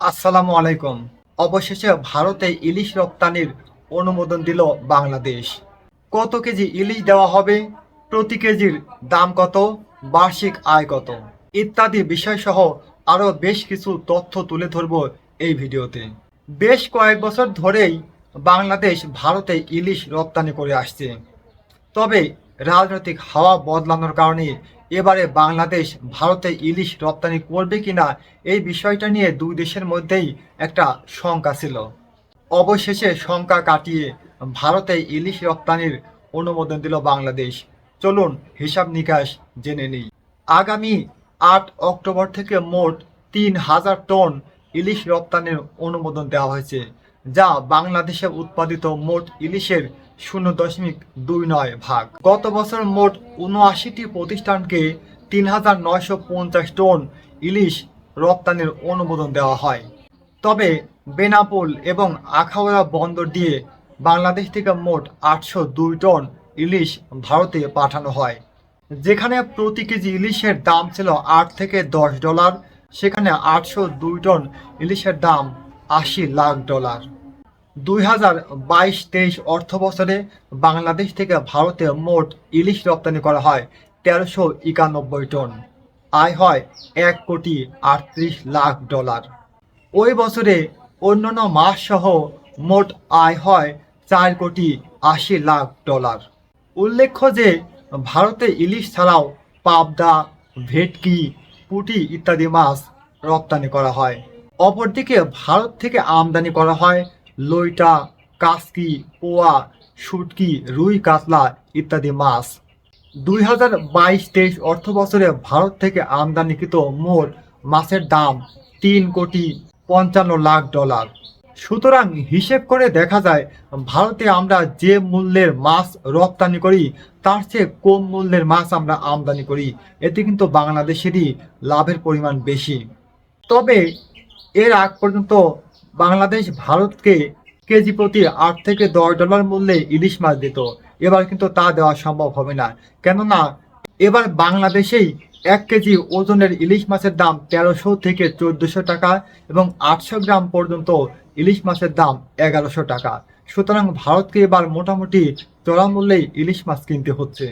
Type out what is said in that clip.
আসসালামু আলাইকুম। অবশেষে ভারতে ইলিশ রপ্তানির অনুমোদন দিল বাংলাদেশ। কত কেজি ইলিশ দেওয়া হবে, প্রতি কেজির দাম কত, বার্ষিক আয় কত ইত্যাদি বিষয়সহ আরও বেশ কিছু তথ্য তুলে ধরব এই ভিডিওতে। বেশ কয়েক বছর ধরেই বাংলাদেশ ভারতে ইলিশ রপ্তানি করে আসছে। তবে রাজনৈতিক হাওয়া বদলানোর কারণে এবারে বাংলাদেশ ভারতে ইলিশ রপ্তানি করবে কিনা এই বিষয়টা নিয়ে দুই দেশের মধ্যেই একটা শঙ্কা ছিল। অবশেষে শঙ্কা কাটিয়ে ভারতে ইলিশ রপ্তানির অনুমোদন দিল বাংলাদেশ। চলুন হিসাব নিকাশ জেনে নিই। আগামী ৮ অক্টোবর থেকে মোট ৩,০০০ টন ইলিশ রপ্তানির অনুমোদন দেওয়া হয়েছে, যা বাংলাদেশে উৎপাদিত মোট ইলিশের 0.29 ভাগ। গত বছর মোট ৭৯টি প্রতিষ্ঠানকে ৩,৯৫০ টন ইলিশ রপ্তানির অনুমোদন দেওয়া হয়। তবে বেনাপোল এবং আখাউড়া বন্দর দিয়ে বাংলাদেশ থেকে মোট ৮০২ টন ইলিশ ভারতে পাঠানো হয়। যেখানে প্রতি কেজি ইলিশের দাম ছিল $৮ থেকে $১০, সেখানে ৮০২ টন ইলিশের দাম $৮০ লাখ। ২০২২-২৩ অর্থ বছরে বাংলাদেশ থেকে ভারতে মোট ইলিশ রপ্তানি করা হয় ১৩৯১ টন। আয় হয় $১,৩৮,০০,০০০। ওই বছরে অন্যান্য মাস সহ মোট আয় হয় $৪,৮০,০০,০০০। উল্লেখ্য যে ভারতে ইলিশ ছাড়াও পাবদা, ভেটকি, পুঁটি ইত্যাদি মাছ রপ্তানি করা হয়। অপরদিকে ভারত থেকে আমদানি করা হয় লইটা, কাসকি, পোয়া, শুটকি, রুই, কাতলা ইত্যাদি মাছ। ২০২২-২৩ অর্থ বছরে ভারত থেকে আমদানিকৃত মোট মাছের দাম $৩,৫৫,০০,০০০। সুতরাং হিসেব করে দেখা যায় ভারতে আমরা যে মূল্যের মাছ রপ্তানি করি তার চেয়ে কম মূল্যের মাছ আমরা আমদানি করি। এতে কিন্তু বাংলাদেশেরই লাভের পরিমাণ বেশি। তবে এর আগ পর্যন্ত বাংলাদেশ ভারতকে কেজি প্রতি $৮ থেকে $১০ মূল্যে ইলিশ মাছ দিত। এবার কিন্তু তা দেওয়া সম্ভব হবে না, কেননা এবার বাংলাদেশেই ১ কেজি ওজনের ইলিশ মাছের দাম ১৩০০ থেকে ১৪০০ টাকা এবং ৮০০ গ্রাম পর্যন্ত ইলিশ মাছের দাম ১১০০ টাকা। সুতরাং ভারতকে এবার মোটামুটি চড়া মূল্যেই ইলিশ মাছ কিনতে হচ্ছে।